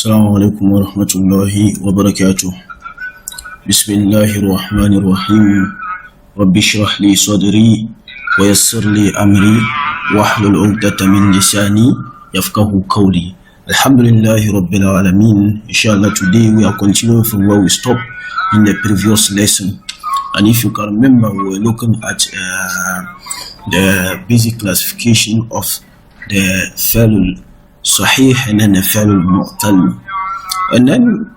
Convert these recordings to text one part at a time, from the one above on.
السلام عليكم ورحمة الله وبركاته. بسم الله الرحمن الرحيم. رب اشرح لي صدري ويسر لي أمري واحلل عقدة من لساني يفقه قولي. Alhamdulillah Rabbil Alameen. Inshallah, today we are continuing from where we stopped in the previous lesson. And if you can remember, we were looking at the basic classification of the Fi'l Sahih and then the Fi'l Mu'tal. And then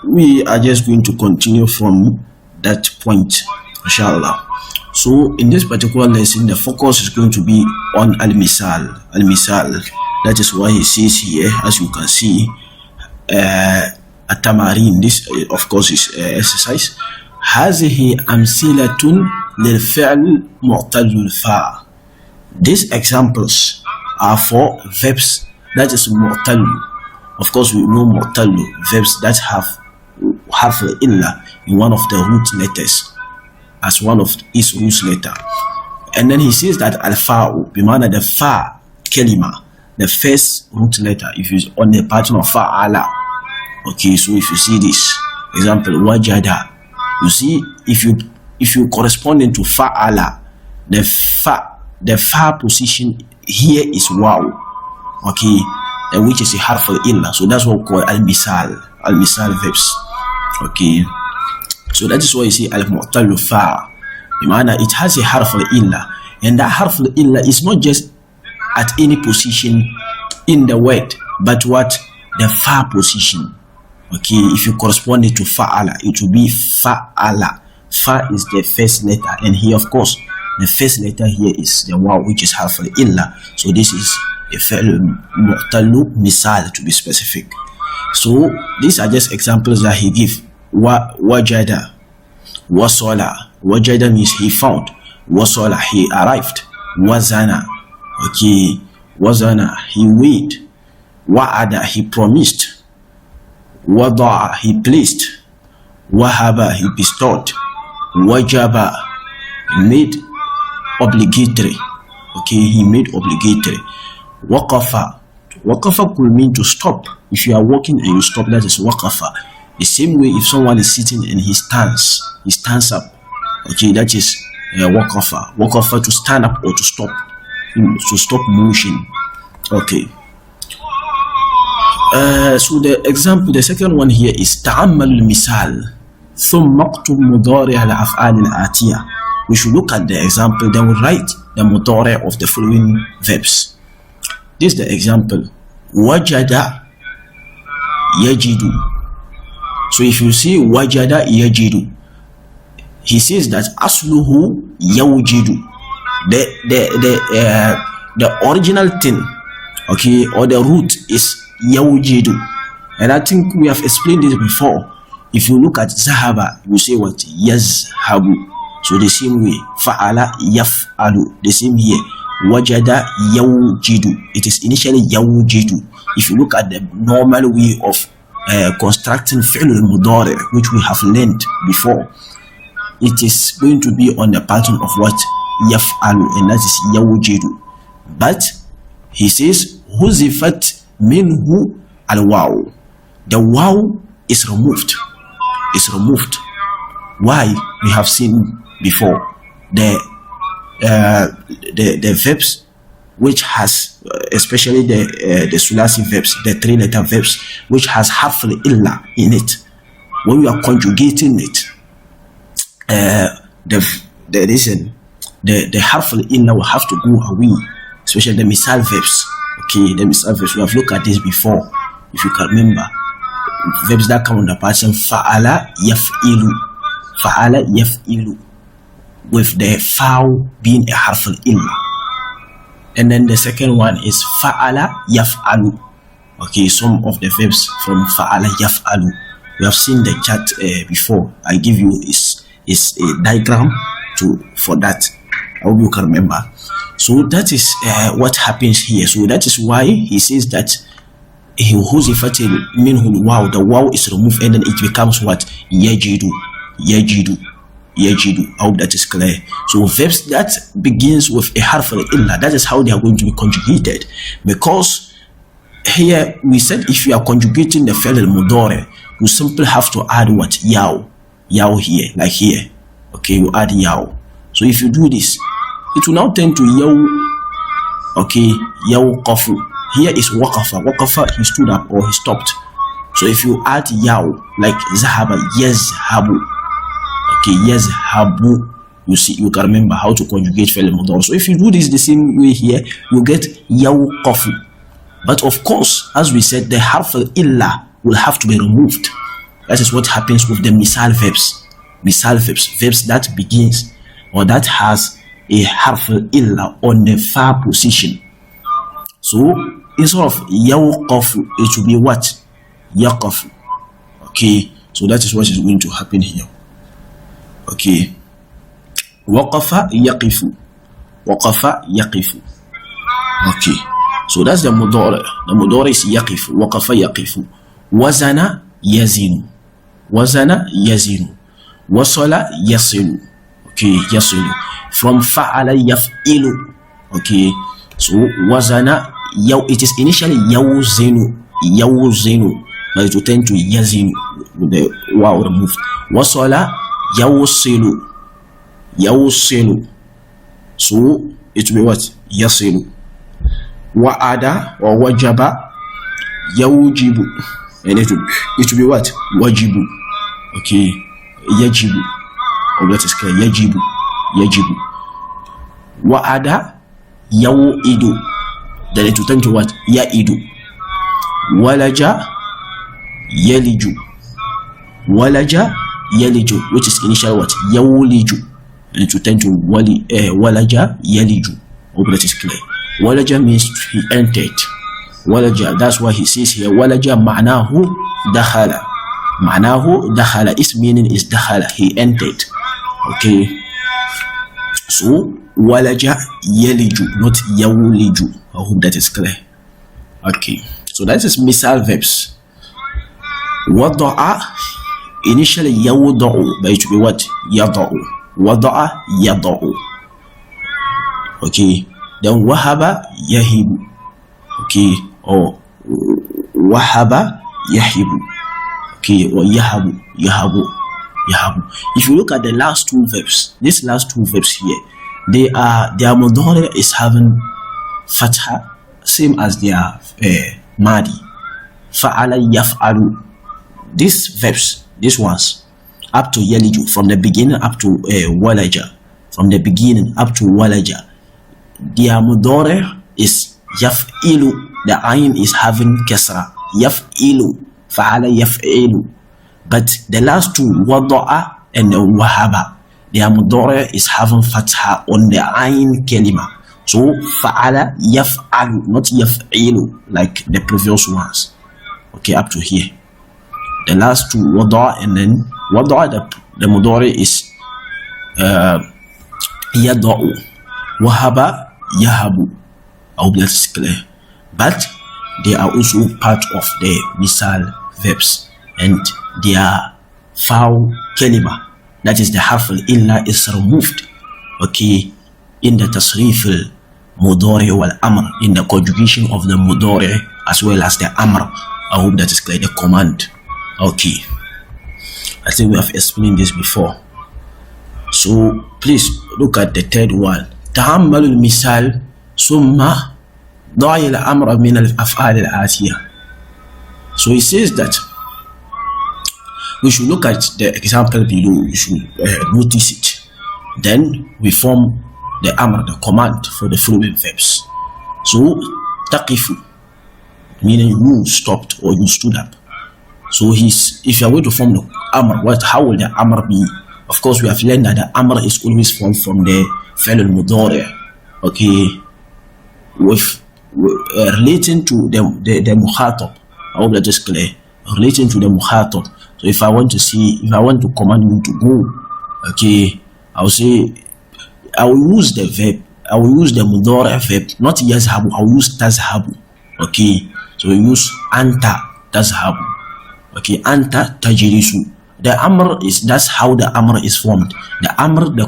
we are just going to continue from that point, inshallah. So in this particular lesson, the focus is going to be on Al-Misal. Al-Misal. That is why he says here, as you can see, At-Tamarin. This, of course, is exercise. هذه أمثلة للفعل معتل الفاء. These examples are for verbs that is mu'tal. Of course, we know mu'tal, verbs that have illa in one of the root letters as one of its root letter. And then he says that al-fa'u, bimana the fa kalima, the first root letter, if it's on the pattern of fa'ala. Okay, so if you see this example, wajada, you see, if you correspond to fa'ala, the fa position here is waw. Okay, and which is a harf illa. So that's what we call al-misal verbs. Okay, so that is why you see al-mu'tal fa. It has a harf illa, and that harf illa is not just at any position in the word, but what the fa position. Okay, if you correspond it to fa'ala, it will be fa'ala. Fa is the first letter, and here, of course, the first letter here is the waw, which is harf illa. So this is a fi'l mu'talu misal, to be specific. So these are just examples that he gives. Wajada, wasala. Wajada means he found. Wasala, he arrived. Wazana, okay, wazana, he weighed. Wa'ada, he promised. Wada'a, he placed. Wahaba, he bestowed. Wajaba, he made obligatory. Okay, he made obligatory. Waqafa. Waqafa could mean to stop. If you are walking and you stop, that is waqafa. The same way if someone is sitting and he stands up. Okay, that is waqafa. Waqafa, to stand up or to stop motion. Okay. So the second one here is ta'ammal al-misal. ثم اكتب مضارع الأفعال الآتية. We should look at the example, then we write the mudari' of the following verbs. This is the example. Wajada yajidu. So if you see wajada yajidu, he says that asluhu yawjidu. The original thing, okay, or the root is yawjidu. And I think we have explained this before. If you look at zahaba, you say what? Yazhabu. So the same way, fa'ala yaf'alu. The same here. Wajada yawjidu. It is initially yawjidu. If you look at the normal way of constructing fi'l al-mudari', which we have learned before, it is going to be on the pattern of what? Yaf'alu, and that is yawjidu. But he says huzifat minhu al-waw. The waw is removed. It's removed. Why? We have seen before the verbs which has especially the sulasi verbs, the three letter verbs which has harf illa in it. When we are conjugating it, the harf illa will have to go away, especially the misal verbs. Okay, the misal verbs, we have looked at this before, if you can remember. Verbs that come on the pattern fa'ala yaf'ilu. Fa'ala yaf'ilu, with the foul being a harf illa. And then the second one is fa'ala yaf'alu. Okay, some of the verbs from fa'ala yaf'alu. We have seen the chart before. I give you is a diagram for that. I hope you can remember. So that is what happens here. So that is why he says that wow, the wow is removed and then it becomes what? Yajidu. I hope that is clear. So verbs that begins with a harf illa, that is how they are going to be conjugated, because here we said if you are conjugating the fi'l al-mudari, you simply have to add what? Yaw here, like here. Okay, you add yaw. So if you do this, it will now turn to yaw. Okay, yaw qafu. Here is waqafa. Waqafa, he stood up or he stopped. So if you add yaw, like zahaba, yazhabu. Okay, yazhabu. You see, you can remember how to conjugate fi'l al-mudari. So if you do this the same way here, you get yaw qafu. But of course, as we said, the harf al-illa will have to be removed. That is what happens with the misal verbs. Misal verbs, verbs that begins or that has a harf al-illa on the fa position. So instead of yawqafu, it will be what? Yaqafu. Okay, so that is what is going to happen here. Okay. Waqafa yaqifu. Waqafa yaqifu. Okay. So that's the mudari. The mudari is yaqifu. Waqafa yaqifu. Wazana yazinu. Wazana yazinu. Wasala yasilu. Okay, yasilu. From fa'ala yaf'ilu. Okay. So wazana yaw. It is initially yawzinu. Yawzinu. But it will tend to yazinu with the waw removed. Wasala yawsilu. Yawsilu. So it will be what? Yasilu. Wa'ada or wajaba yawjibu. And it will be what? Wajibu. Okay. Yajibu. Or that is clear. Yajibu. Yajibu. Wa'ada yawidu. Then it will turn to what? Ya'idu. Walaja yaliju. Walaja yaliju, which is initial what? Yawliju. And it will turn to walaja yaliju. Hope that is clear. Walaja means he entered. Walaja, that's why he says here, walaja ma'nahu dakhala. Ma'nahu dakhala, its meaning is dakhala, he entered. Okay. So, walaja yaliju, not yawliju. I hope that is clear. Okay. So that is misal verbs. Wada'a, initially yawda'u, but it should be what? Yada'u. Wada'a yada'u. Okay. Then wahaba yahibu. Okay. Or wahaba yahibu. Okay. Or yahabu. If you look at the last two verbs, these last two verbs here, their mudari is having fatha, same as their madi. Fa'ala yaf'alu. These verbs, these ones, up to yaliju, from the beginning up to walaja, from the beginning up to walaja, their mudari is yaf'ilu. The ayn is having kasra. Yaf'ilu. Fa'ala yaf'ilu. But the last two, wada'a and wahaba, their mudari is having fatha on the ayn kalima. So fa'ala yaf'alu, not yaf'ilu like the previous ones. Okay, up to here. The last two, wada'a, and then wada'a, the mudari is yada'u. Wahaba yahabu. I hope that is clear. But they are also part of the misal verbs, and their foul kalima, that is the harf al-illa, is removed. Okay, in the tasrif al-mudari wal-amr, in the conjugation of the mudari as well as the amr. I hope that is clear. The command. Okay, I think we have explained this before. So please look at the third one. تعمل المثال ثم ضع الأمر من الأفعال الآتية. So he says that we should look at the example below. We should notice it. Then we form the amr, the command for the following verbs. So taqifu, meaning you stopped or you stood up. So if you are going to form the amr, how will the amr be? Of course, we have learned that the amr is always formed from the fi'l al-mudari. Okay, with relating to the mukhatab. I hope that is clear. Relating to the mukhatab. So if I want to command you to go, okay, I will say, I will use the verb. I will use the mudari verb, not yazhabu. I will use tazhabu. Okay, so we use anta tazhabu. Okay, anta tajlisu. The amr is, that's how the amr is formed. The amr, the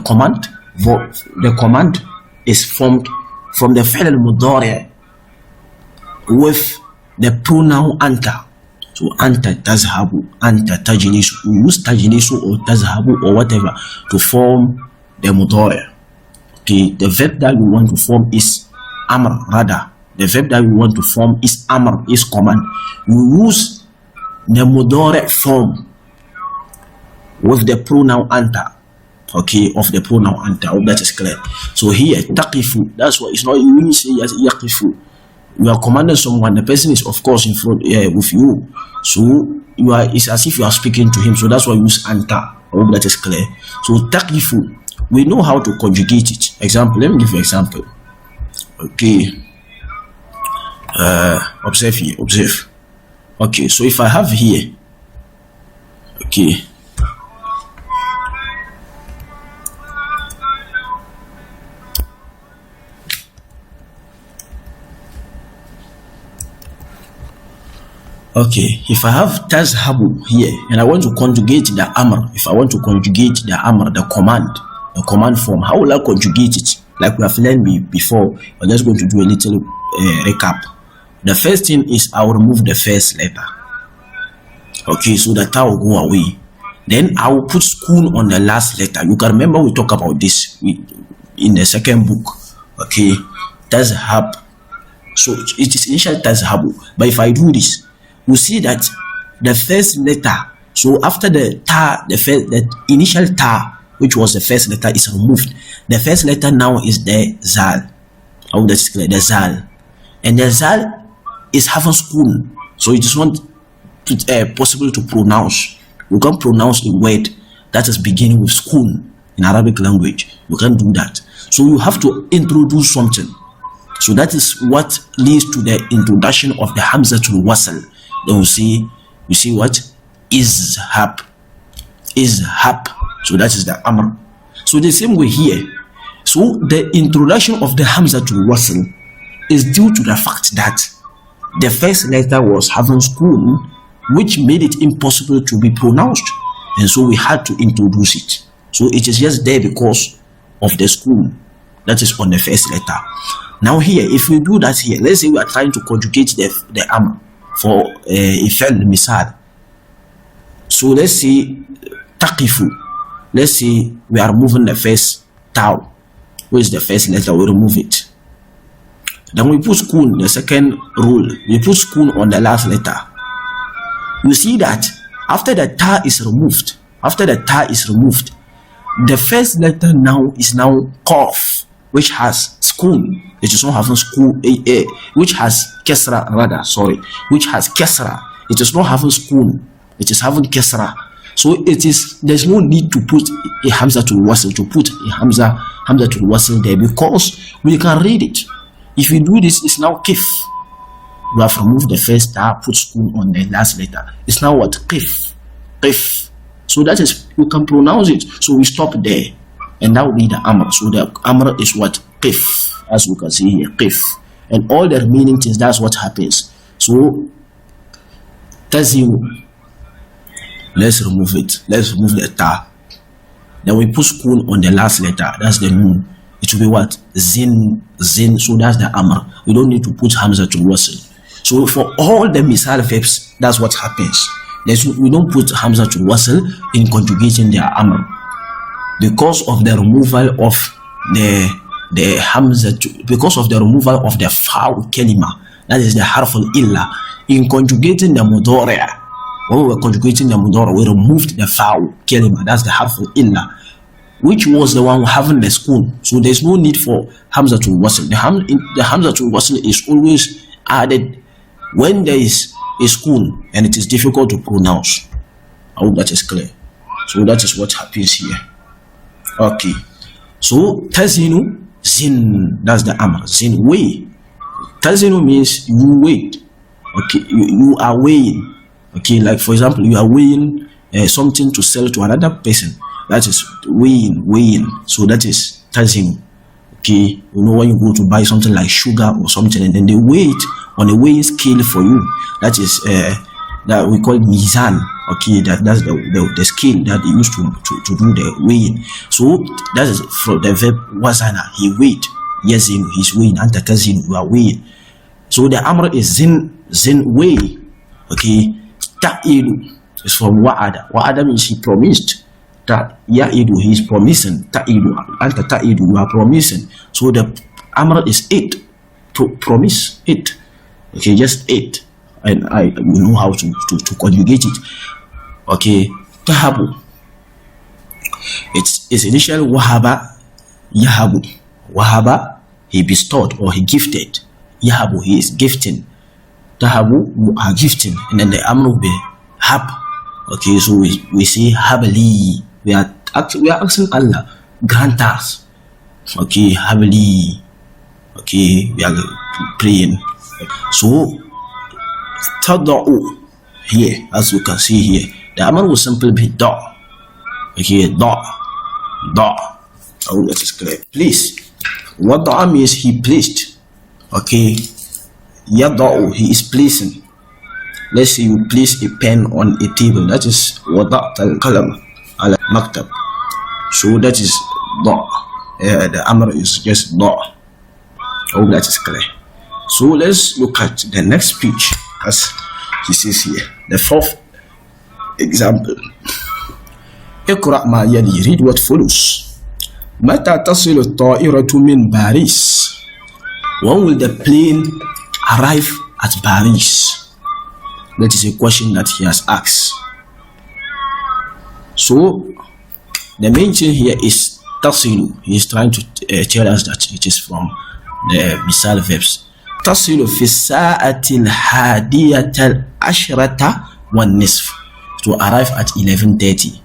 command is formed from the fi'l al-mudari with the pronoun anta. So anta tazhabu, anta tajlisu. We use tajlisu or tazhabu or whatever to form the mudari. Okay, the verb that we want to form is amr. Rather, the verb that we want to form is amr, is command. You use the mudari form with the pronoun anta. Okay, of the pronoun anta. I hope that is clear. So here, taqifu. That's why it's not you when you say yaqifu. You are commanding someone. The person is of course in front with you. So you are. It's as if you are speaking to him. So that's why we use anta. I hope that is clear. So taqifu. We know how to conjugate it. Example. Let me give you an example. Okay. Observe here. Observe. Okay. So if I have here. Okay. Okay, if I have tazhabu here and I want to conjugate the amr, if I want to conjugate the amr, the command form, how will I conjugate it? Like we have learned before, we're just going to do a little recap. The first thing is I will remove the first letter. Okay, so the ta will go away. Then I will put school on the last letter. You can remember we talked about this in the second book. Okay, tazhab. So it is initial tazhabu. But if I do this, you see that the first letter, so after the ta, the initial ta, which was the first letter, is removed. The first letter now is the zal. Oh, that's clear, the zal. And the zal is having school, so it is not possible to pronounce. You can't pronounce a word that is beginning with school in Arabic language. You can't do that. So you have to introduce something. So that is what leads to the introduction of the hamzatul wasl. Then you see what? Izhab. So that is the amr. So the same way here. So the introduction of the hamzatul wasl is due to the fact that the first letter was having school, which made it impossible to be pronounced. And so we had to introduce it. So it is just there because of the school that is on the first letter. Now here, if we do that here, let's say we are trying to conjugate the amr for a fi'l misal. So let's say taqifu. Let's say we are removing the first taw, which is the first letter. We remove it. Then we put school. The second rule, we put school on the last letter. You see that after the ta is removed, the first letter now is now qaf, which has school. It is not having school, which has kesra rather. Sorry, which has kesra. It is not having school. It is having kesra. So it is. There's no need to put a hamzatul wasl, to put a hamzatul wasl there, because we can read it. If you do this, it's now kif. You have removed the first ta, put school on the last letter. It's now what? Qif. So that is, we can pronounce it. So we stop there. And that will be the amr. So the amr is what? Qif. As you can see here, qif. And all the remaining things, that's what happens. So, tazinu. Let's remove it. Let's remove the ta. Then we put school on the last letter. That's the nun. It will be what? Zin. So that's the amr. We don't need to put hamzatul wasl. So for all the misal verbs, that's what happens. We don't put hamzatul wasl in conjugating the amr, because of the removal of the hamza, because of the removal of the fa'u kalima, that is the harf al-illa. In conjugating the mudari', when we were conjugating the mudari', we removed the fa'u kalima, that's the harf al-illa, which was the one having the school. So there's no need for hamzatul wasl. The hamzatul wasl is always added when there is a school and it is difficult to pronounce. I hope that is clear. So that is what happens here. Okay. So tazinu, zin, that's the amr. Zin, weigh. Tazinu means you wait. Okay, you are weighing. Okay, like for example, you are weighing something to sell to another person. That is weighing. So that is tazinu. Okay, you know when you go to buy something like sugar or something, and then they weigh it on a weighing scale for you. That is that we call mizan. Okay, that's the scale that they used to do the weighing. So that is for the verb wazana. He weighed. Yes, he's weighing. Anta tazin, you are weighing. So the amr is zin way. Okay, ta'idu is from wa'ada. Wa'ada means he promised. Ya'idu, he is promising. Ta'idu, anta ta'idu, you are promising. So the amr is it, to promise it. Okay, just it. And you know how to conjugate it. Okay, tahabu. Its initial wahaba, yahabu. Wahaba, he bestowed or he gifted. Yahabu, he is gifting. Tahabu, you are gifting. And then the amr will be hab. Okay, so we say habli. We are asking Allah, grant us. Okay, habli. Okay, we are praying. So tada'u, here, as you can see here, the amr will simply be da. Okay, da. Oh, that is correct. Please. What da means he placed. Okay, yada'u, he is placing. Let's say you place a pen on a table. That is wada'ta al-qalam ala maktab. So that is da. The amr is just da. Oh, that is clear. So let's look at the next speech as he says here. The fourth example. اقرأ ما يلي, read what follows. متى تصل الطائرة من باريس? When will the plane arrive at Paris? That is a question that he has asked. So the main thing here is tasilu. He is trying to tell us that it is from the misal verbs. تصل في الساعة الحادية عشرة والنصف, to arrive at 11:30.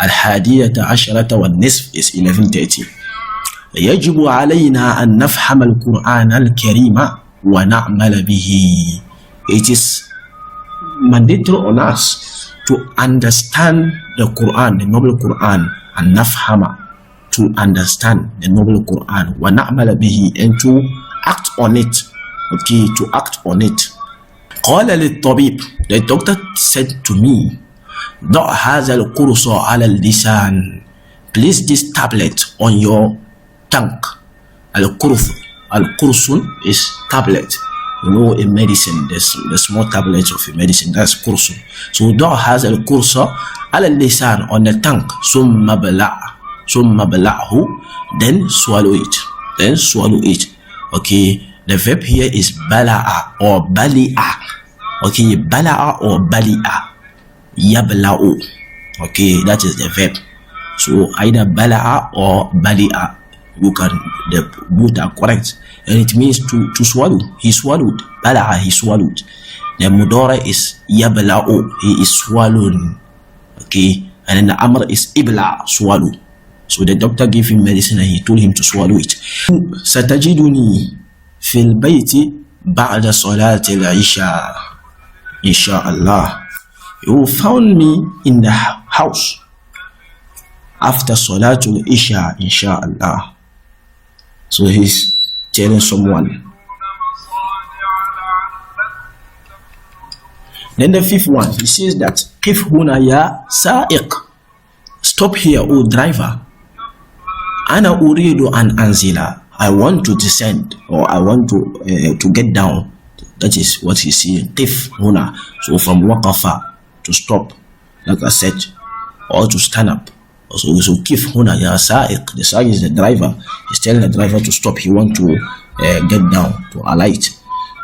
الحادية عشرة والنصف is 11:30. يجب علينا أن نفهم القرآن الكريم ونعمل به. It is mandatory on us to understand the Quran, the noble Quran, and nafhama, to understand the noble Quran, ونعمل به, and to act on it. Okay, to act on it. قال للطبيب, the doctor said to me, ضع هذا القرص على اللسان. Place this tablet on your tongue. Al-qursun is tablet. You know, a medicine, the small tablets of a medicine, that's qursun. So ضع هذا القرص على اللسان, on the tongue. ثم بلعه, then swallow it. Okay, the verb here is bala'a or bali'a. Okay, bala'a or bali'a. Yabla'u. Okay, that is the verb. So either bala'a or bali'a. You can, the both are correct. And it means to swallow. He swallowed. Bala'a, he swallowed. The mudara is yabla'u. He is swallowing. Okay, and then the amr is ibla, swallow. So the doctor gave him medicine and he told him to swallow it. ستجدني في البيت بعد صلاة العشاء إن شاء الله. You will find me in the house after Salatul Isha, inshallah. So he's telling someone. Then the fifth one, he says that if huna ya sa'iq, stop here, O driver. Ana uridu an anzila, I want to descend, or I want to get down. That is what he's saying. If huna, so from waqafa, to stop, like I said, or to stand up. So kif huna ya sa'iq, the sa'iq is the driver. He's telling the driver to stop. He wants to get down, to alight.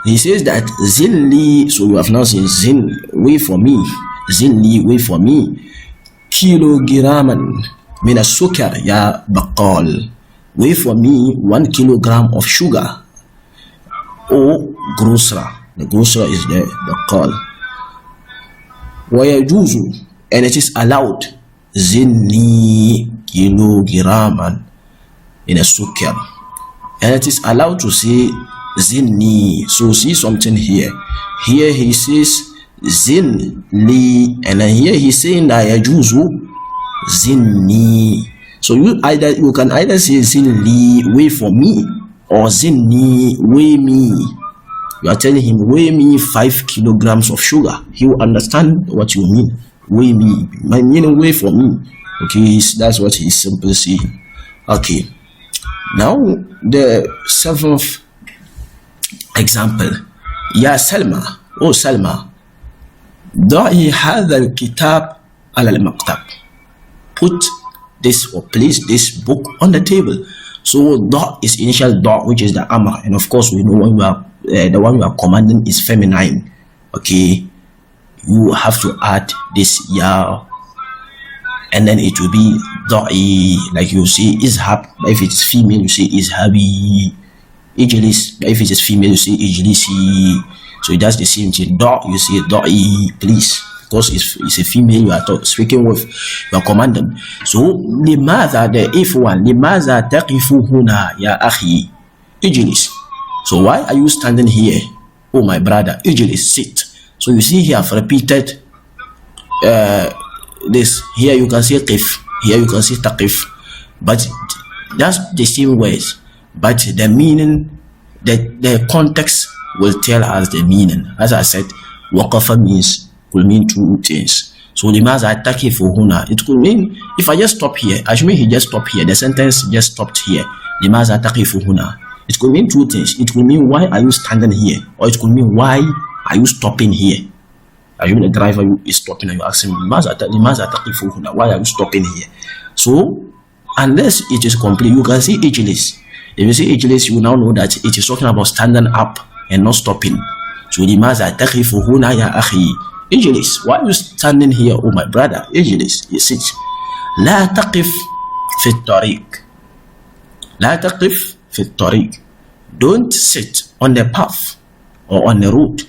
He says that zilli, so you have now seen zin, wait for me. Zilli, wait for me. Kilograman min as-sukar ya baqal. Wait for me 1 kilogram of sugar. O grosra. The grosra is the baqal. ويجوز, and it is allowed, zinni kilograman in a sukar, and it is allowed to say zinni. So see something here. Here he says zinli, and then here he's saying that yajuzu zinni. So you can either say zinli, wait for me, or zinni, weigh me. You are telling him, weigh me 5 kilograms of sugar. He will understand what you mean. Weigh me. My meaning, wait for me. Okay, that's what he's simply saying. Okay. Now, the seventh Example, يا سلمى, oh Salma, ضعي هذا الكتاب على المكتب. Put this or place this book on the table. So da is initial da, which is the amr, and of course we know when you are the one you are commanding is feminine. Okay, you have to add this ya, and then it will be da'i, like you say izhab. If it's female, you say izhabi. Ijlis, if it is female, you say ijlisi. So that's the same thing. Da, you say da'i, please. Because it's a female you are speaking with, you are commanding. So limadha, the if one, limadha taqifu huna ya akhi ijlis. So why are you standing here, oh my brother? Ijlis, sit. So you see here I've repeated this. Here you can say qif, here you can say taqif, but that's the same words, but the meaning, the context will tell us the meaning. As I said, waqafa means, could mean two things. So limaza taqifu huna, it could mean if I just stop here, I should mean he just stopped here, the sentence just stopped here. Limaza taqifu huna, it could mean two things. It could mean why are you standing here, or it could mean why are you stopping here. Are you the driver is stopping and you ask him limaza taqifu huna, why are you stopping here? So unless it is complete, you can see ijlis. If you see ijlis, you now know that it is talking about standing up and not stopping. So limaza taqifu huna ya akhi ijlis, why are you standing here, oh my brother? Ijlis, you sit. La taqif fi tariq, la taqif fi tariq, don't sit on the path or on the road,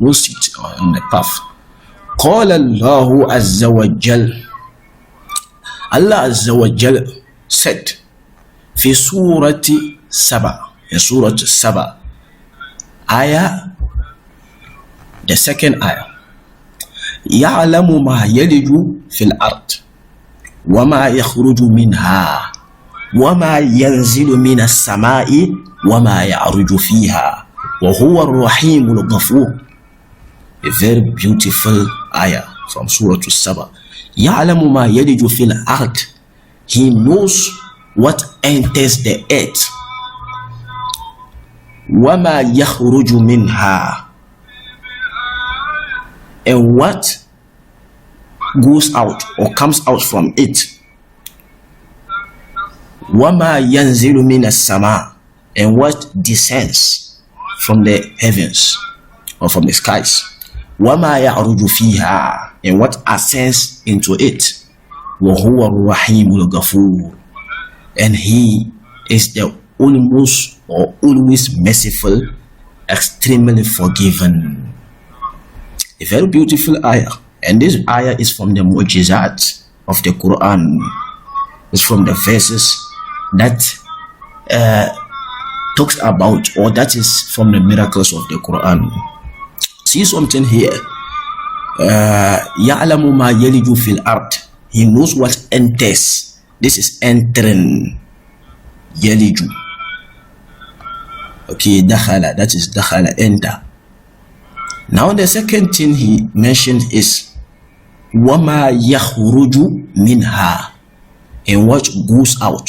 don't sit on the path. Qala Allahu azza wa jal, Allah azza wa jal said fi surati Saba, in surah Saba, ayah, the second ayah, يعلم ما يلج في الأرض وما يخرج منها وما ينزل من السماء وما يعرج فيها وهو الرحيم الغفور. A very beautiful ayah from Surah Saba. يعلم ما يلج في الأرض, he knows what enters the earth. وما يخرج منها, and what goes out or comes out from it. وَمَا يَنْزِلُ مِنَ السَّمَاءِ, and what descends from the heavens or from the skies. وَمَا يَعْرُجُ فِيهَا, and what ascends into it. وَهُوَ الرَّحِيمُ الْغَفُورُ, and he is the almost or always merciful, extremely forgiven. A very beautiful ayah, and this ayah is from the Maw-izat of the Quran. It's from the verses that talks about, or that is from the miracles of the Quran. See something here. يَعْلَمُ مَا يَلِجُ فِي الْأَرْضِ, he knows what enters. This is entering. Yaliju. Okay, dakhala, that is dakhala, enter. Now the second thing he mentioned is wama yakhruju minha, and what goes out.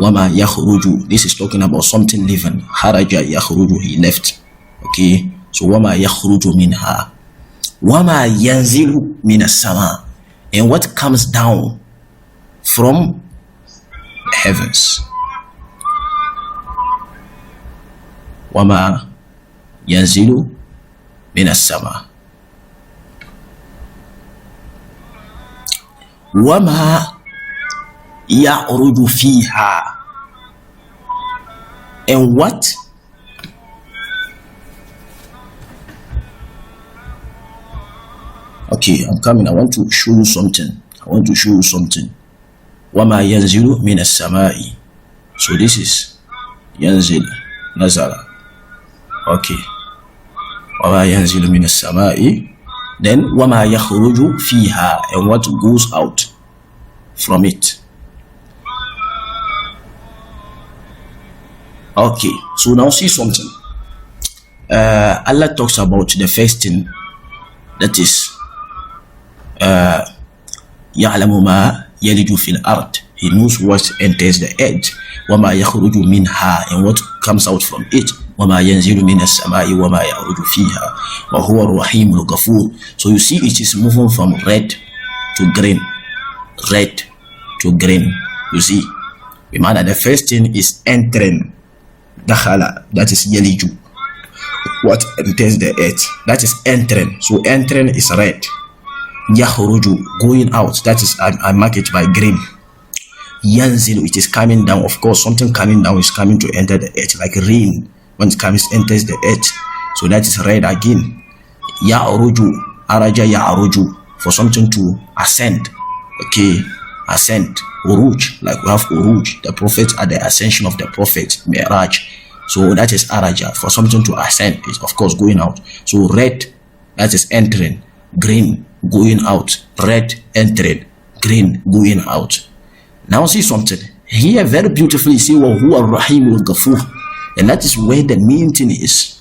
Wama yakhruju, this is talking about something living. Haraja yakhruju, he left. Okay, so wama yakhruju minha. Wama yanzilu minas sama, and what comes down from the heavens. Wama yanzilu minas sama. Wama ya'ruju fiha, and what okay, I'm coming. I want to show you something. Wama yanzilu minas samai. So this is yanzil, nazara. Okay. Wama yanzilu minas samai. Then wama yakhruju fiha, and what goes out from it. Okay, so now see something. Allah talks about the first thing, that is ya'lamu ma yaliju fil ard. He knows what enters the earth. وَمَا يَخْرُجُ مِنْهَا, and what comes out from it. وَمَا يَنْزِلُ مِنَ السَّمَاءِ وَمَا يَعْرُجُ فِيهَا وَهُوَ الرَّحِيمُ الْغَفُورُ. So you see, it is moving from red to green. Red to green. You see, remember the first thing is entering. Dakhala, that is yeliju. What enters the earth, that is entering. So entering is red. Yakhruju, going out, that is I mark it by green. Yanzilu, it is coming down. Of course, something coming down is coming to enter the earth, like rain when it enters the earth. So that is red again. Ya'ruju, araja ya'ruju, for something to ascend. Okay, ascend. Uruj, like we have uruj, the prophet at the ascension of the prophet, Mi'raj. So that is araja, for something to ascend, is of course going out. So red, that is entering. Green, going out. Red, entering. Green, going out. Now see something here very beautifully. See wa huwa ar-rahim al-ghafur, and that is where the main thing is.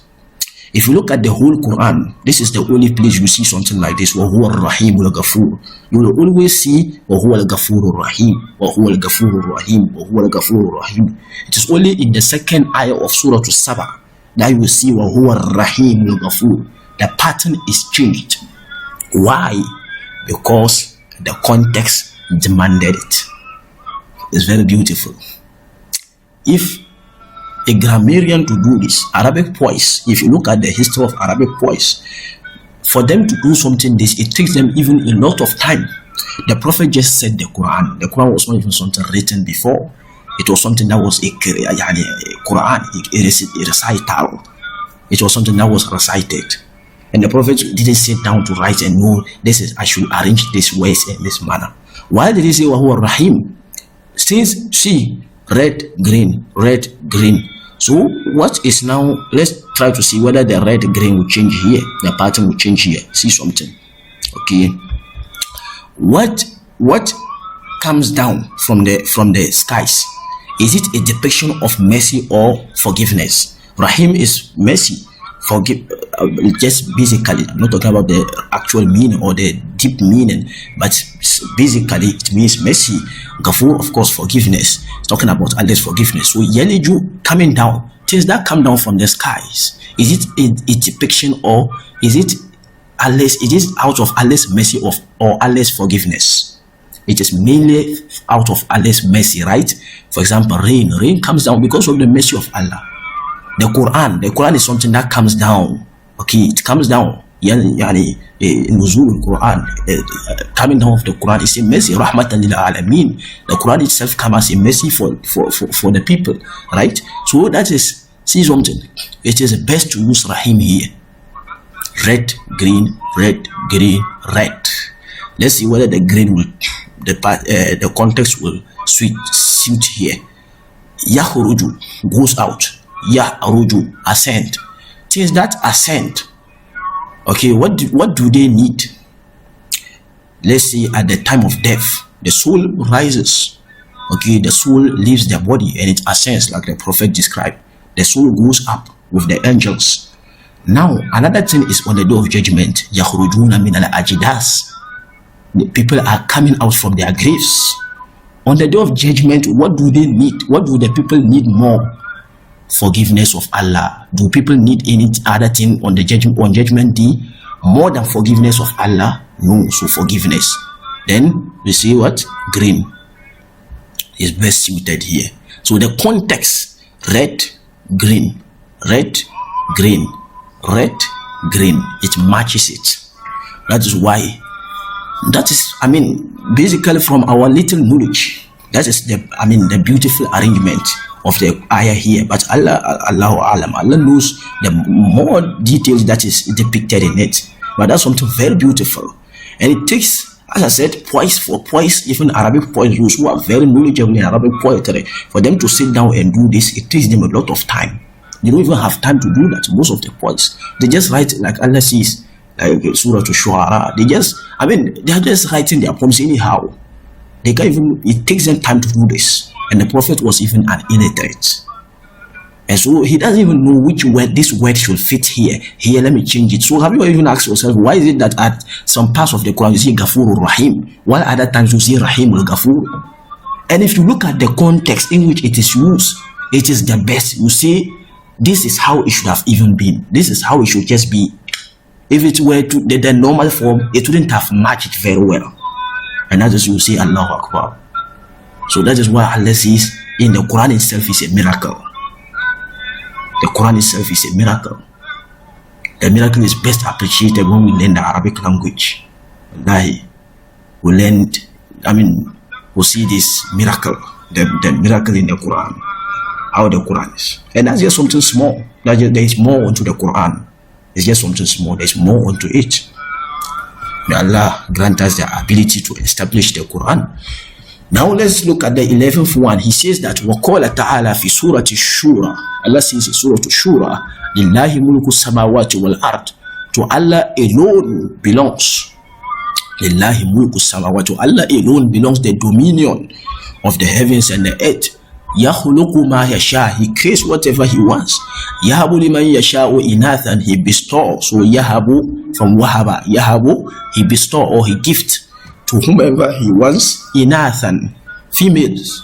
If you look at the whole Quran, this is the only place you see something like this. Wa huwa ar-rahim al-ghafur. You will always see wa huwa al-ghafur ar-rahim, wa huwa al-ghafur ar-rahim, wa huwa al-ghafur ar-rahim. It is only in the second ayah of Surah As-Saba that you will see wa huwa ar-rahim al-ghafur. The pattern is changed. Why? Because the context demanded it. It's very beautiful. If a grammarian to do this, Arabic poets, if you look at the history of Arabic poets, for them to do something this, it takes them even a lot of time. The Prophet just said the Quran. The Quran was not even something written before. It was something that was a Quran, a recital. It was something that was recited. And the Prophet didn't sit down to write and know, this is, I should arrange this words in this manner. Why did he say Wahuwa Rahim? Since see, red, green, red, green. So what is now, let's try to see whether the red, green will change here. The pattern will change here. See something. Okay. What comes down from the skies? Is it a depiction of mercy or forgiveness? Rahim is mercy. Forgive, just basically, I'm not talking about the actual meaning or the deep meaning, but basically it means mercy. Ghafur, of course, forgiveness. It's talking about Allah's forgiveness. So Yeliju coming down, things that come down from the skies, is it a depiction or is it Allah's? It is out of Allah's mercy or Allah's forgiveness? It is mainly out of Allah's mercy, right? For example, rain comes down because of the mercy of Allah. The Quran is something that comes down. Okay, it comes down. Yani nuzul Quran, coming down of the Quran is a mercy, rahmatan lil alamin. The Quran itself comes as a mercy for the people, right? So that is, see something. It is best to use Rahim here. Red, green, red, green, red. Let's see whether the green will, the context will suit here. Yahuruju goes out. Ya'ruju, ascend. Things that ascend. Okay, what do they need? Let's see, at the time of death, the soul rises. Okay, the soul leaves their body and it ascends like the Prophet described. The soul goes up with the angels. Now, another thing is on the day of judgment. Yakhrujuna min al-ajdas. The people are coming out from their graves. On the day of judgment, what do they need? What do the people need more? Forgiveness of Allah. Do people need any other thing on judgment day more than forgiveness of Allah? No. So forgiveness. Then we see what? Green is best suited here. So the context, red, green, red, green, red, green, it matches it. That is why, basically from our little knowledge, that is the beautiful arrangement of the ayah here. But Allah knows the more details that is depicted in it. But that's something very beautiful, and it takes, as I said, poets, even Arabic poets, those who are very knowledgeable in Arabic poetry, for them to sit down and do this, it takes them a lot of time. They don't even have time to do that. Most of the poets, they just write like Allah says, like Surah Ash-Shu'ara. They are just writing their poems anyhow. They can't even, it takes them time to do this. And the Prophet was even an illiterate. And so he doesn't even know which word, this word should fit here. Here, let me change it. So have you even asked yourself, why is it that at some parts of the Quran you see Ghafur Rahim, while other times you see Rahim al-Ghafur? And if you look at the context in which it is used, it is the best. You see, this is how it should have even been. This is how it should just be. If it were to the normal form, it wouldn't have matched very well. And that is, you say Allahu Akbar. So that is why Allah says in the Quran itself is a miracle. The Quran itself is a miracle. The miracle is best appreciated when we learn the Arabic language. Wallahi, we see this miracle, the miracle in the Quran, how the Quran is. And that's just something small. There is more onto the Quran. It's just something small. There's more onto it. May Allah grant us the ability to establish the Quran. Now let's look at the 11th one. He says that وَقَالَ تَعَالَى فِي سُورَةِ الشُّورَى. Allah says in Surah Shura, لِلَّهِ مُلْكُ السَّمَاوَاتِ وَالْأَرْضِ. To Allah alone belongs. لِلَّهِ مُلْكُ السَّمَاوَاتِ. To Allah alone belongs the dominion of the heavens and the earth. يَخْلُقُ مَا يَشَاءُ. He creates whatever he wants. يَهَبُ لِمَنْ يَشَاءُ إِنَاثًا. He bestows. So يَهَبُ from wahaba. يَهَبُ, he bestow or he gift to whomever he wants. Inathan, females.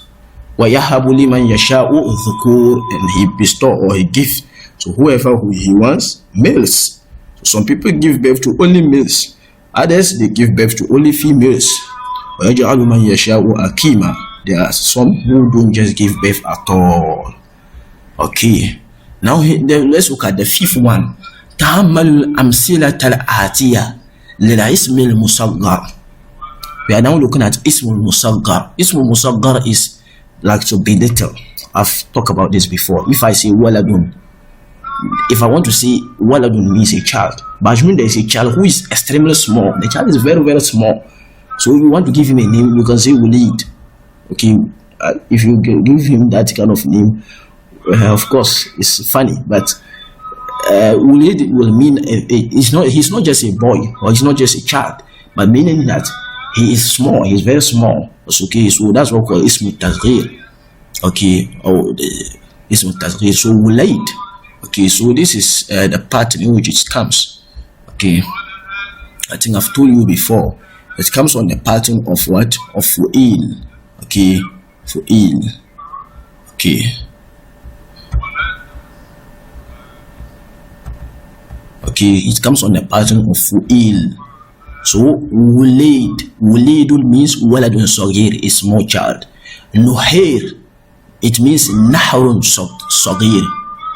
وَيَهَبُ لِمَنْ يَشَاءُ ذُكُورٍ. And he bestow or he gives to whoever he wants, males. So some people give birth to only males. Others, they give birth to only females. وَيَجْعَلُ مَنْ يَشَاءُ أَكِيمًا. There are some who don't just give birth at all. Okay. Now let's look at the 5th one. تَعَمَّلُ الْأَمْثِلَةَ الْآتِيَةَ لِلْعِسْمِ الْمُصَغَّرِ. We are now looking at Ismul Musaggar. Ismul Musaggar is like to be little. I've talked about this before. If I say Waladun, if I want to say Waladun means a child, but assuming there is a child who is extremely small, the child is very, very small. So if you want to give him a name, you can say Walid. Okay, if you give him that kind of name, of course, it's funny, but Walid will mean he's not just a boy or he's not just a child, but meaning that he is small, he is very small. Okay, so that's what we call Ism Tasghir. Okay, or Ism Tasghir. So Wulaid. Okay, so this is the pattern in which it comes. Okay, I think I've told you before. It comes on the pattern of what? Of Fu'il. Okay, Fu'il. Okay. Okay, it comes on the pattern of Fu'il. So Wulaidun means Waladun Saghir, a small child. Nuhair, it means Nahrun Saghir,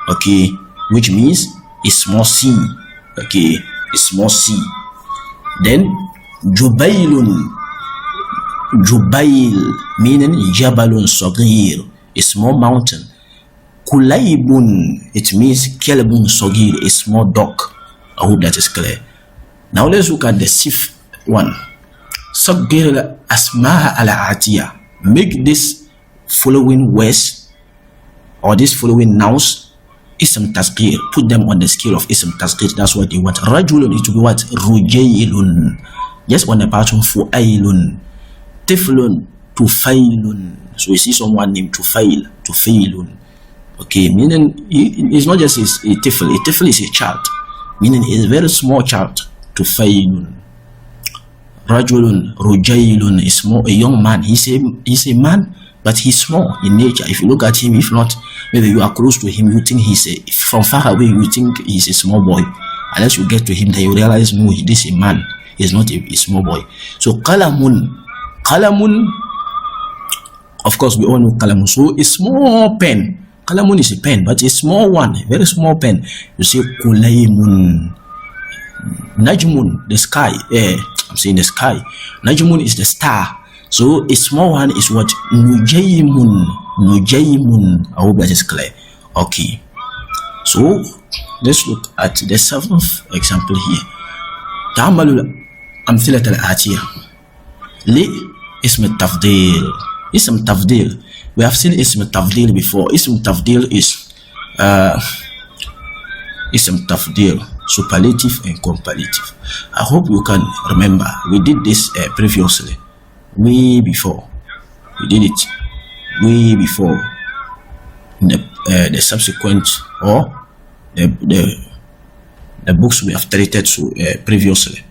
okay, which means a small sea. Okay, a small sea. Then Jubailun, Jubail meaning Jabalun Saghir, a small mountain. Kulaibun, it means Kelbun Saghir, a small dog. I hope that is clear. Now let's look at the 6th one. Saghir al-asma al-atiyah. Make this following words or these following nouns ism tasghir. Put them on the scale of ism tasghir. That's what they want. Rajulun is to be what? Rujailun. Just on the pattern fu'ailun. Tiflun, tufailun. So you see someone named tufailun. Okay, meaning it's not just a tifl. A tifl is a child, meaning a very small child. Tufailun. Rajulun, Rujailun is small, a young man. He's a man, but he's small in nature. If you look at him, if not, maybe you are close to him, you think from far away, you think he's a small boy. Unless you get to him, then you realize, no, this is a man. He's not a small boy. So Qalamun, of course, we all know Qalamun. So a small pen. Qalamun is a pen, but a small one, a very small pen. You say Qulaymun. Najmun, the sky. I'm saying the sky. Najmun is the star. So a small one is what? Nujaymun. I hope that is clear. Okay. So let's look at the 7th example here. Ta'amalu amthilat al-atiyah. Li ism tafdil. Ism tafdil. We have seen ism tafdil before. Ism tafdil is ism tafdil. Superlative and comparative. I hope you can remember. We did this previously, way before. We did it way before the subsequent or the books we have treated previously.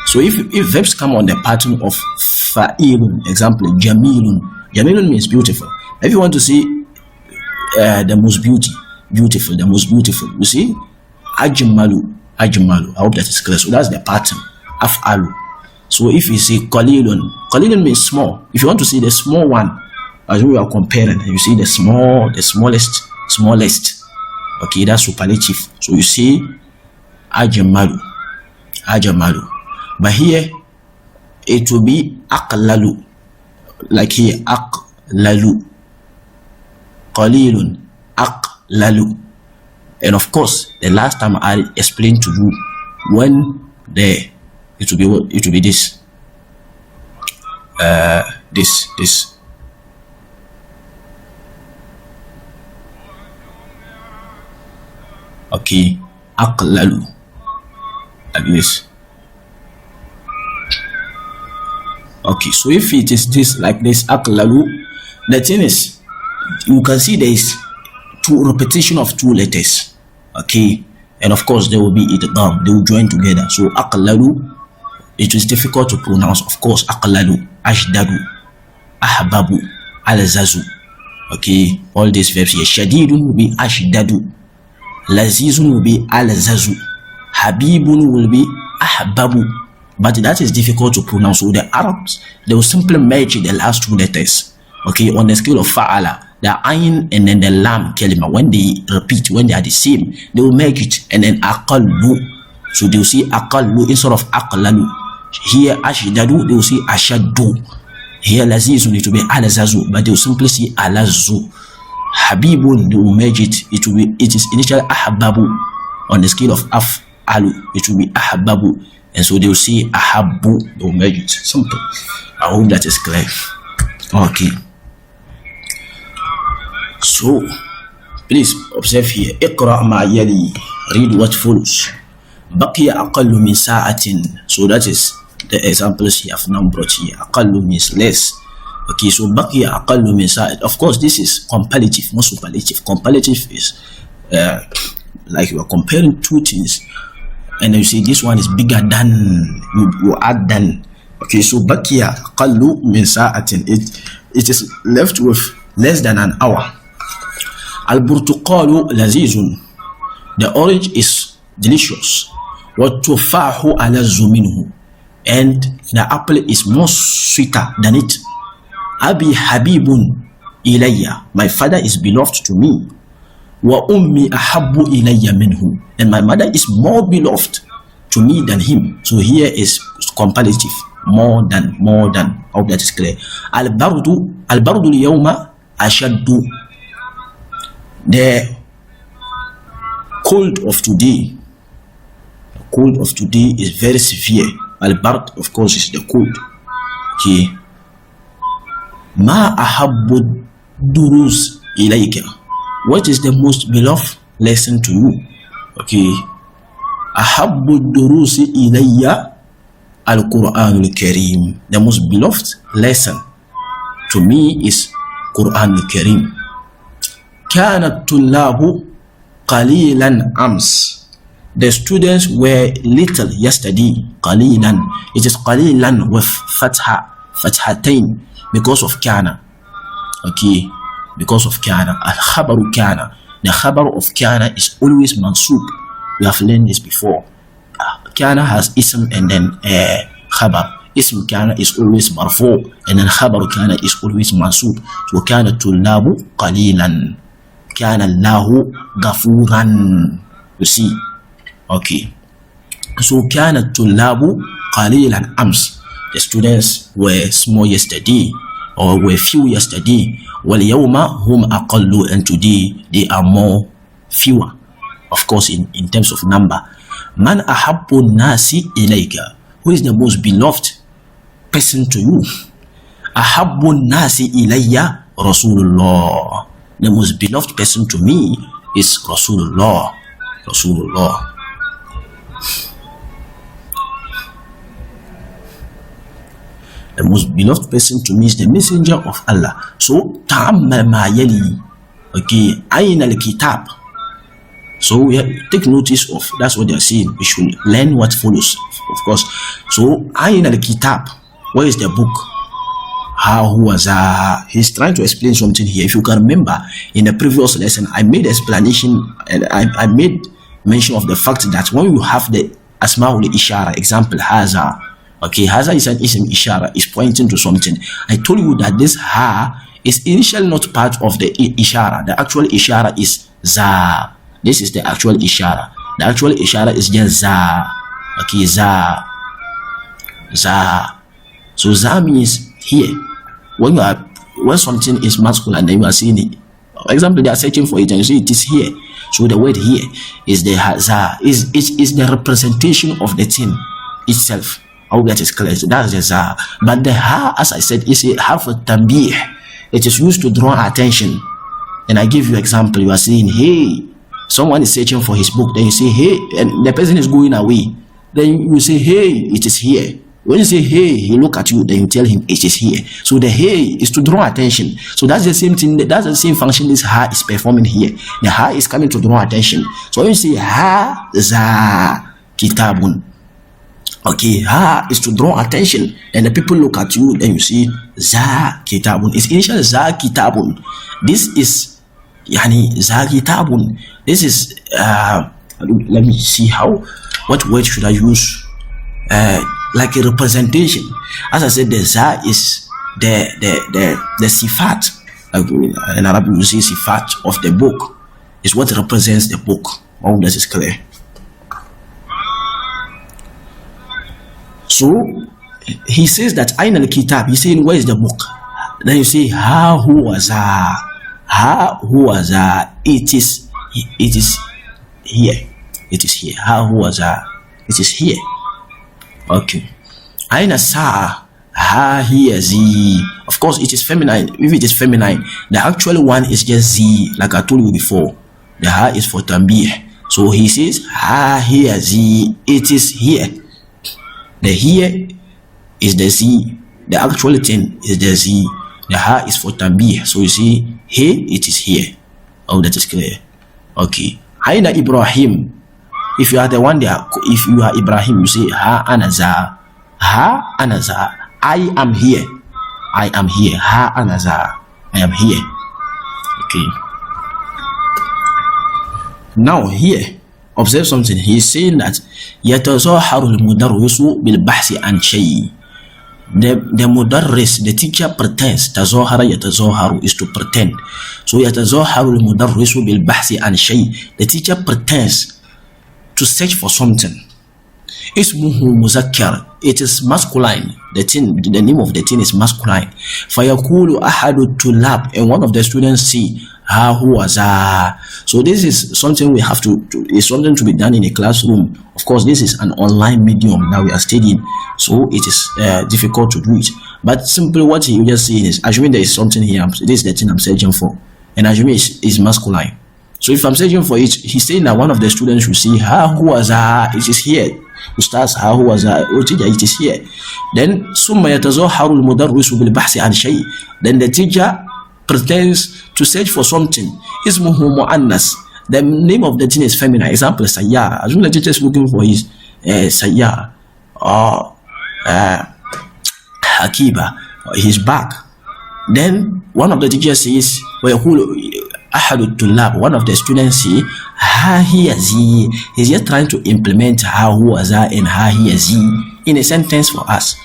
So if verbs come on the pattern of fa'ilun, example jamilun, Jamilun means beautiful. If you want to see the most beautiful, the most beautiful, you see, ajmalu. I hope that is clear. So that's the pattern. Af'alu. So if you see qalilun means small. If you want to see the small one, as we are comparing, you see the smallest. Okay, that's superlative. So you see ajmalu. But here it will be aqlalu. Like here, aqlalu. Qalilun, aqlalu. And of course, the last time I explained to you, when it will be what? It will be this. This. Okay, aqlalu. Like this. Okay, so if it is this like this, aqlalu, the thing is, you can see there is repetition of two letters. Okay, and of course there will be idgham, they will join together. So aqlalu, it is difficult to pronounce. Of course, aqlalu, ashdadu, ahbabu, alzazu. Okay, all these verbs here. Shadidun will be ashdadu, lazizun will be alzazu, habibun will be ahbabu. But that is difficult to pronounce. So the Arabs, they will simply merge the last two letters. Okay, on the scale of fa'ala, the ayn and then the lam kalima, when they repeat, when they are the same, they will make it. And then aqallu, so they will see aqallu instead of aqlalu. Here ashdadu, they will see ashaddu. Here lazizun, it will be alazazu, but they will simply see alazu. Habibun, they will make it. It is initially ahbabu. On the scale of af'alu, it will be ahbabu, and so they will see ahabbu, they will make it. Simple. I hope that is clear. Okay. So, please observe here. Iqra ma yali. Read what follows. Baqiya aqallu min sa'atin. So that is the examples he have now brought here. Aqallu means less. Okay, so baqiya aqallu min sa'at. Of course, this is comparative, not superlative. Comparative is like you are comparing two things, and then you see this one is bigger than, you add than. Okay, so baqiya aqallu min sa'atin. It is left with less than an hour. Al-burtuqalu lazizun. The orange is delicious. Wat-tufahu alazzu minhu. And the apple is more sweeter than it. Abi habibun ilayya. My father is beloved to me. Wa ummi ahabbu ilayya minhu. And my mother is more beloved to me than him. So here is comparative. More than. I hope that is clear. Al-bardu al-yawma ashaddu. The cold of today is very severe. Al-bard, of course, is the cold. Okay. Ma ahabbu durus ilayka. What is the most beloved lesson to you? Okay. Ahabbu durusi ilayya al-Quranul Kareem. The most beloved lesson to me is Quranul Kareem. كانت الطلاب قليلا أمس. The students were little yesterday. قليلا. It is قليلا with فتحتين because of كان. Okay, because of كان. الخبر كان. The خبر of كان is always mansub. We have learned this before. كان has ism and then خبر. اسم كان is always مرفوع and then خبر كان is always منصوب. So كان الطلاب قليلا. كان الله غفورا. You see. Okay. So كان الطلاب قليلا أمس. The students were small yesterday or were few yesterday. واليوم هم أقل, and today they are more fewer. Of course in terms of number. Man أحب الناس إليك. Who is the most beloved person to you? أحب الناس إلي رسول الله. The most beloved person to me is Rasulullah. The most beloved person to me is the messenger of Allah. So ta'ammal ma yali. Okay, ayn al-kitab. So we take notice of, that's what they are saying. We should learn what follows, of course. So ayn al-kitab. Where is the book? ha huwa za. He's trying to explain something here. If you can remember, in the previous lesson, I made explanation and I made mention of the fact that when you have the asma'ul ishara, example haza, okay, haza is an ism ishara, is pointing to something. I told you that this ha is initially not part of the ishara. The actual ishara is za. This is the actual ishara. The actual ishara is just za. Okay, za. So za means here. When something is masculine, then you are seeing it. For example, they are searching for it and you see it is here. So the word here is the za. Is the representation of the thing itself. I hope that is clear. So that's the za. But the ha, as I said, is a half a tanbih. It is used to draw attention. And I give you example. You are saying, hey, someone is searching for his book. Then you say, hey, and the person is going away. Then you say, hey, it is here. When you say hey, he look at you, then you tell him it is here. So the hey is to draw attention. So that's the same thing, that's the same function this ha is performing here. The ha is coming to draw attention. So when you say ha za kitabun, okay, ha is to draw attention. And the people look at you, then you see za kitabun. It's initially za kitabun. This is yani za kitabun. This is let me see what word should I use? Like a representation. As I said, the za is the sifat. In Arabic you say sifat of the book. Is what represents the book. All that is clear. So he says that ayn al-kitab. He's saying where is the book? Then you say ha huwa za. Ha huwa za. It is here. It is here. Ha huwa za. It is here. Okay. Aina sa'a ha hiya zi. Of course, it is feminine. If it is feminine, the actual one is just zi, like I told you before. The ha is for tanbih. So he says ha hiya zi. It is here. The here is the zi. The actual thing is the zi. The ha is for tanbih. So you see, here it is here. Oh, that is clear. Okay. Aina Ibrahim. If you are the one there, if you are Ibrahim, you say ha anaza. Ha anaza. I am here. I am here. Ha anaza. I am here. Okay. Now here, observe something. He is saying that yatazaharu al-mudarrisu bil bahsi an shay. The mudarris, the teacher pretends. Tazahara yatazaharu is to pretend. So yatazaharu al-mudarrisu bil bahsi an shay. The teacher pretends to search for something. Ismuhu muzakkar. It is masculine. The name of the thing is masculine. Fayakulu ahadu tulab. And one of the students see ha huwa za. So this is something we have to is something to be done in a classroom. Of course, this is an online medium that we are studying, so it is difficult to do it. But simply what you just saying is, assuming there is something here, this is the thing I'm searching for, and assuming is masculine. So if I'm searching for it, he's saying that one of the students should see ha huwa za. It is here. Ustaz ha huwa za. It is here. Then summa yatazaharu al-mudarrisu bil bahsi an shay. Then the teacher pretends to search for something. Ismuhu muannas. The name of the thing is feminine. Example, sayyara. Assume the teacher is looking for his sayyara or hakiba, his bag. Then one of the teachers says, one of the students say ha hiya zi. He's just trying to implement ha huwa za and ha hiya zi in a sentence for us.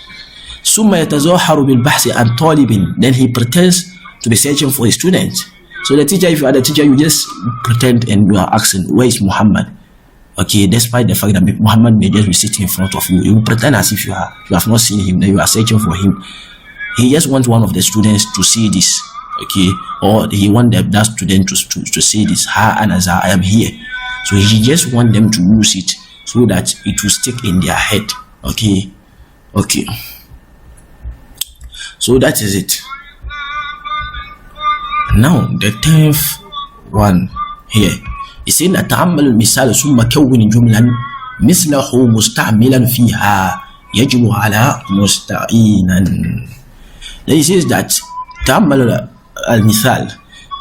Summa yatazaharu bil bahsi an talibin. Then he pretends to be searching for a student. So the teacher, if you are the teacher, you just pretend and you are asking, where is Muhammad? Okay, despite the fact that Muhammad may just be sitting in front of you, you pretend as if you have not seen him, then you are searching for him. He just wants one of the students to see this. Okay, or he wants that student to say this, ha anaza, I am here. So he just wants them to use it so that it will stick in their head. Okay. So that is it. Now the 10th one here is saying that تعمل المثال ثم كون جملا مثله مستعملا فيها يجب على مستعينا. Then he says that تعمل المثال,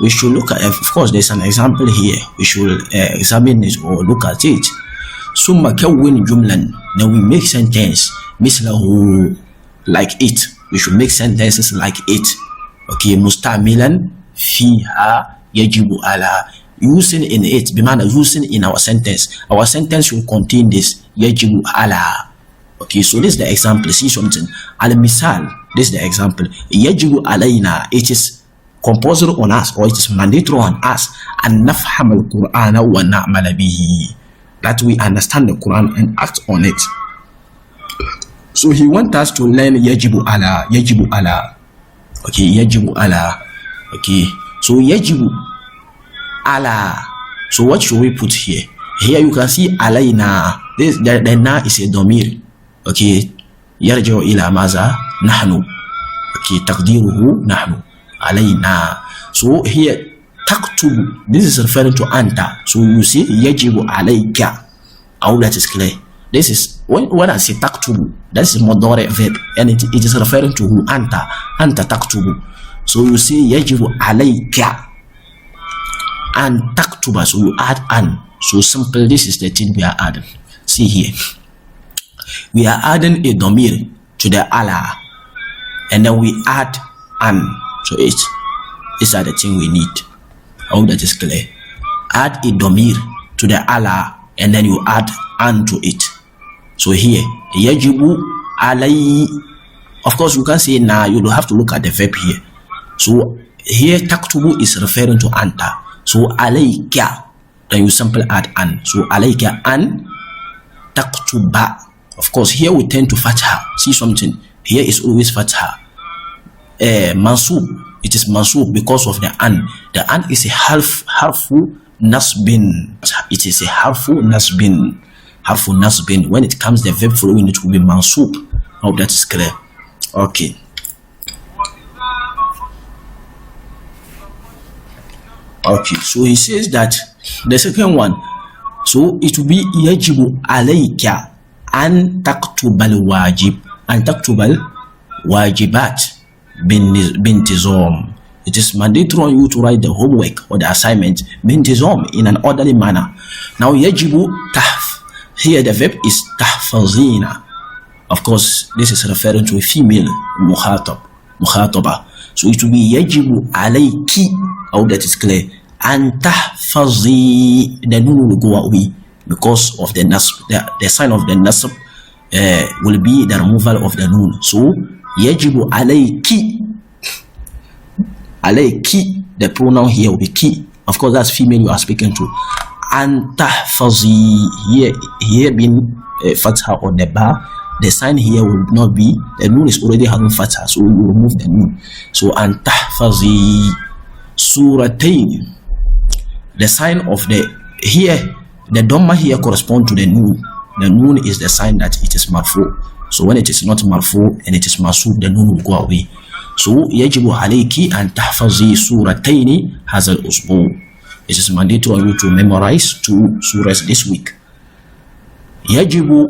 we should look at, of course there's an example here, we should examine it or look at it. ثم كون جملا, then we make sentence مثله, like it. we should make sentences like it. Okay, mustamilan fiha yajibu ala, using in it, bimana using in our sentence. Our sentence should contain this yajibu ala. Okay, so this is the example. See something. Al misal, this is the example. Yajibu alayna, it is compulsory on us, or it is mandatory on us, an nafham al Qur'ana wa na'mal bihi, that we understand the Quran and act on it. So he wants us to learn yajibu ala, yajibu ala. Okay, yajibu ala. Okay, so yajibu ala. So what should we put here? Here you can see alayna. This the na is a domir. Okay, yarji'u ila maza nahnu. Okay, taqdiruhu nahnu alayna. So here taktubu, this is referring to anta. So you see yajibu alayka. All that is clear. This is when I say taktubu, that is mudari verb, and it is referring to who? Anta taktubu. So you see yajibu alayka and taktuba, so you add an. So simple, this is the thing we are adding. See here, we are adding a domir to the ala, and then we add an. So these are the thing we need. All that is clear. Add a domir to the ala, and then you add an to it. So here, yajibu alay. Of course, you can say na. You don't have to look at the verb here. So here, taktubu is referring to anta. So alayka, then you simply add an. So alayka an taktuba. Of course, here we tend to fatha. See something. Here is always fatha. Mansub. It is mansub because of the an. The an is a harfu nasbin. It is a harfu nasbin. Harfu nasbin. When it comes, the verb following it will be mansub. I hope that is clear. Okay. Okay. So he says that the second one. So it will be yajibu alayka an taktubal wajib, an taktubal wajibat bintizam. It is mandatory on you to write the homework or the assignment bintizam, in an orderly manner. Now yajibu here the verb is tahfazina. Of course, this is referring to a female mukhataba. So it will be yajibu alayki. Oh, that is clear. And tahfazi, the noon will go away because of the nasb. The sign of the nasb will be the removal of the noon. So yajibu alayki. Alayki, the pronoun here will be ki. Of course, that's female you are speaking to. And tahfazi, here being fatha on the bar, the sign here will not be, the noon is already having fatha, so we will remove the noon. So and tahfazi suratayn, the sign of the here, the dhamma here correspond to the noon. The noon is the sign that it is marfu. So when it is not marfu and it is mansub, the noon will go away. So yajibu alayki an tahfazi suratayn hazal usbu. It is mandatory on you to memorize 2 surahs this week. Yajibu,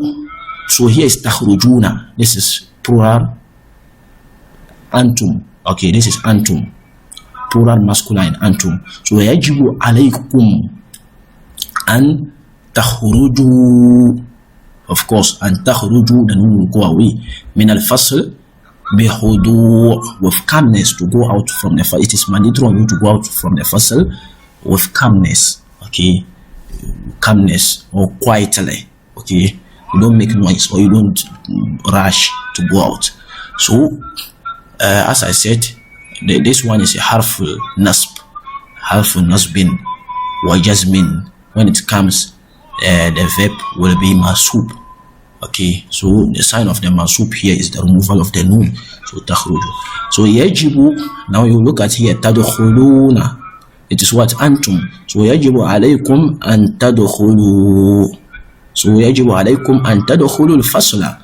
so here is takhrujuna. This is plural antum. Okay, this is antum, plural masculine antum. So yajibu alaykum an takhruju. Of course, an takhruju, the noon will go away. Min al-fasl bihudu, with calmness, to go out from the fasl. It is mandatory on you to go out from the fasl with calmness. Okay, calmness or quietly. Okay, you don't make noise or you don't rush to go out. So as I said, this one is a harful nasbin wa jazmin. When it comes, the verb will be masub. Okay, so the sign of the masub here is the removal of the noon. So takhruju. So yajibu, now you look at here, tadkhuluna. It is what? Antum. So yajibu alaykum an tadkhulu. So yajibu alaykum an tadkhulu al-fasla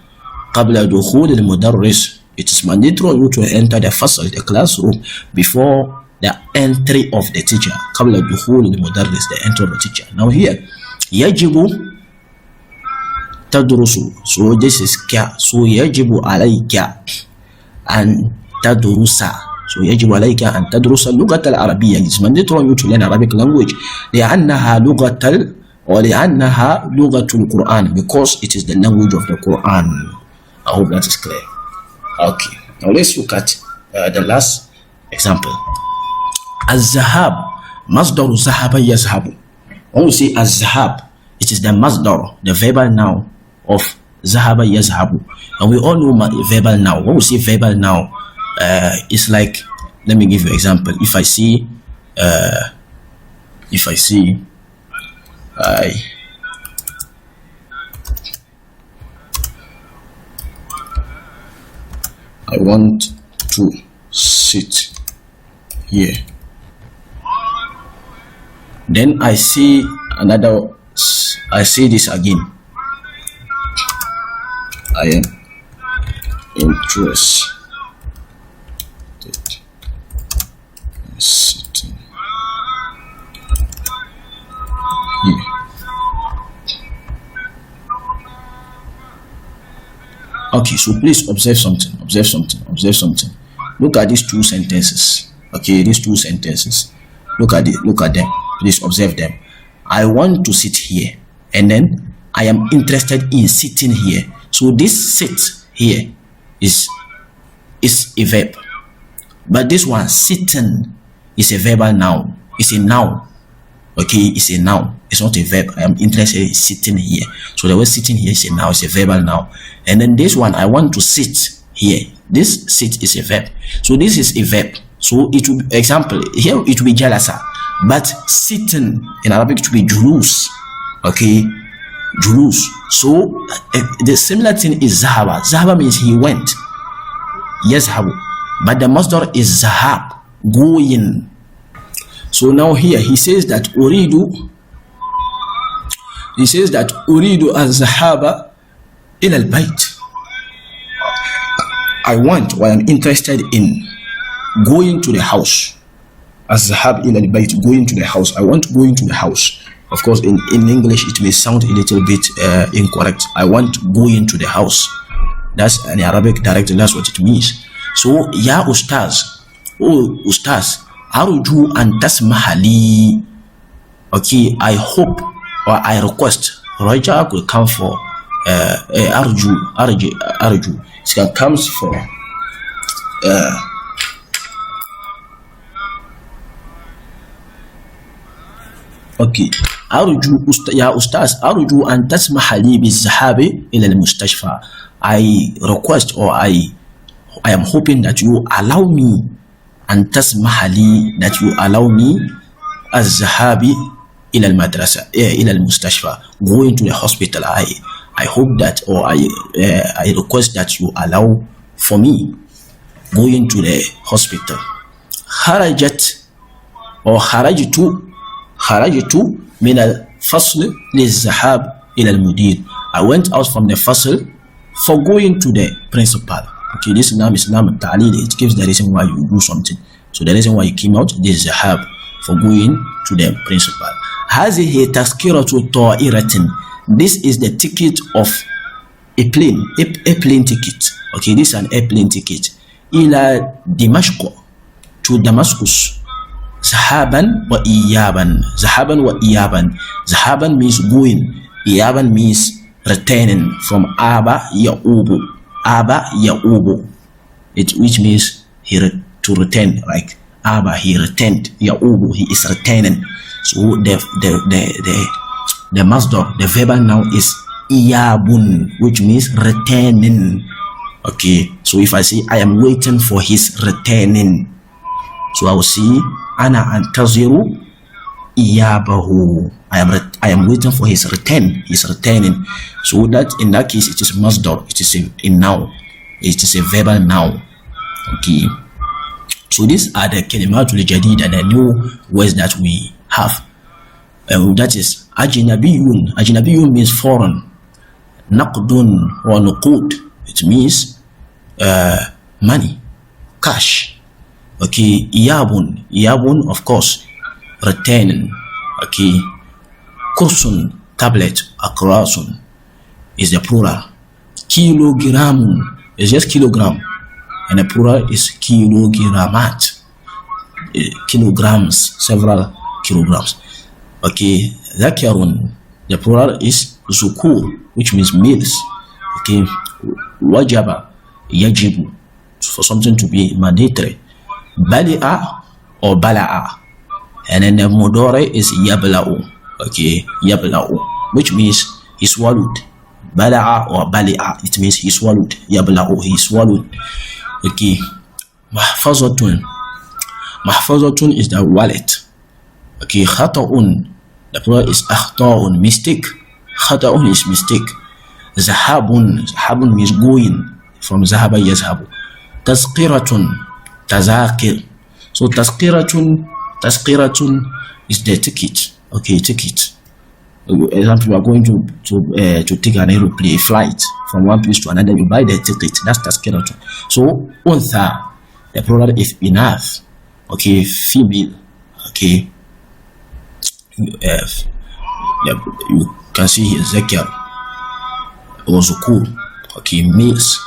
qabla dukhul al-mudarris. It is mandatory on you to enter the fasl, the classroom, before the entry of the teacher. Qabla dukhul al-mudarris, the entry of the teacher. Now here, yajibu tadrusu. So this is ka. So yajibu alayka an tadrusa. So يجب عليك أن تدرس اللغة العربية. It's mandatory on you to learn Arabic language. لأنها لغة القرآن, because it is the language of the Quran. I hope that is clear. Okay. Now let's look at the last example. Az-zahab, masdar zahaba yazhabu. When we say az-zahab, it is the masdar, the verbal noun of zahaba yazhabu. And we all know verbal noun. When we say verbal noun, it's like, let me give you an example. If I see I want to sit here, then I see this again. I am interested in sitting here. Okay, so please observe something. Look at these two sentences. Okay, these two sentences. Look at them. Please observe them. I want to sit here, and then I am interested in sitting here. So this sit here is a verb, but this one sitting is a verbal noun. It's a noun. Okay, it's a noun. It's not a verb. I am interested in sitting here. So the word sitting here is a noun. It's a verbal noun. And then this one, I want to sit here. This sit is a verb. So this is a verb. So it will be, example, here it will be jalasa. But sitting in Arabic it will be julus. Okay, julus. So the similar thing is zahaba. Zahaba means he went. Yazhabu. But the masdar is zahab, going. So now here he says that uridu. He says that uridu az-zahaba ila al-bayt. I want, or I am interested in going to the house. Az-zahab ila al-bayt, going to the house. I want going to the house. Of course, in English it may sound a little bit incorrect. I want going to the house. That's an Arabic dialect. That's what it means. So ya ustaz, oh ustaz, arju an tasmahali. Okay, I hope or I request. Raja could come for arju. It comes for okay. Arju ya ustaz, arju an tasmahali bizahabi ila al-mustashfa. I request or I am hoping that you allow me and tasmahali, that you allow me az-zahabi ila al-madrasa, ila al-mustashfa, going to the hospital. I hope that, or I request that you allow for me going to the hospital. Kharajat or kharajtu min al-fasl liz-zahab ila al-mudir. I went out from the fasl for going to the principal. Okay, this name is nam ta'lil. It gives the reason why you do something. So the reason why you came out, this is zahab, for going to the principal. هذه تذكرة طائرة. This is the ticket of a plane, airplane ticket. Okay, this is an airplane ticket. إلى دمشق, to Damascus. Zahaban wa iyaban. Zahaban wa iyaban. Zahaban means going. Iyaban means returning, from aba ya'ubu. Aba ya'ubu, which means to return, like aba, he returned. Ya'ubu, he is returning. So the masdar, the verbal noun is iyabun, which means returning. Okay, so if I say I am waiting for his returning, so I will see ana antaziru iyabahu. I am waiting for his return. He's returning. So that in that case it is masdar. It is a noun. It is a verbal noun. Okay. So these are the kalimatul jadid and the new words that we have. That is ajnabiyun. Ajnabiyun means foreign. Naqdun or nuqud. It means money, cash. Okay. Iyabun. Iyabun, of course, returning. Okay. Kursun, tablet. Akrasun is the plural. Kilogram is just kilogram, and the plural is kilogramat. Kilograms, several kilograms. Okay. Zakarun, the plural is zukur, which means males. Okay. Wajaba, yajibu, for something to be mandatory. Bali'a or bala'a. And then the mudore is yabla'u. Okay, yabla'u, which means he swallowed. Bala'a or bali'a, it means he swallowed. Yabla'u, he swallowed. Okay, mahfazatun. Mahfazatun is the wallet. Okay, khata'un, the plural is akhta'un, mistake. Khata'un is mistake. Zahabun, zahabun means going, from zahaba yazhabu. Tazqiratun, tazaqir. So tazqiratun is the ticket. Okay, ticket. Example, you are going to take an aeroplane flight from one place to another, you buy the ticket. That's tazqiratun. So untha, the plural is inath. Okay, female. Okay, you can see here zakar or zukur. Okay, males.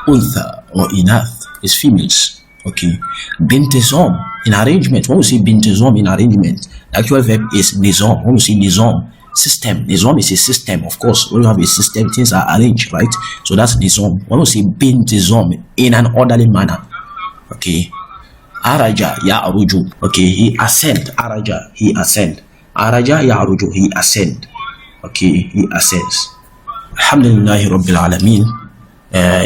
Untha or inath is females. Okay, bintizom in arrangement. When we say bintizom in arrangement, the actual verb is nizam. When we say nizam, system. Nizam is a system, of course. When you have a system, things are arranged, right? So that's nizam. When we say bintizom, in an orderly manner. Okay, araja ya aruju. Okay, he ascend. Araja, he ascend. Araja ya aruju, he ascend. Okay, he ascends. Alhamdulillahi Rabbil Alameen.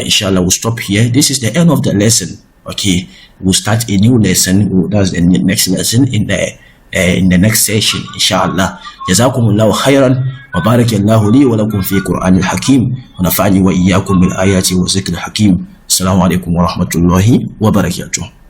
Inshallah, we'll stop here. This is the end of the lesson. Okay, we'll start a new lesson. That's the next lesson in the next session, inshallah. Jazakumullahu khairan wa barakallahu li wa lakum fi Qur'anil Hakim wa nafa'ani wa iyyakum bil ayati wa zikril hakim. Assalamu alaikum wa rahmatullahi wa barakatuh.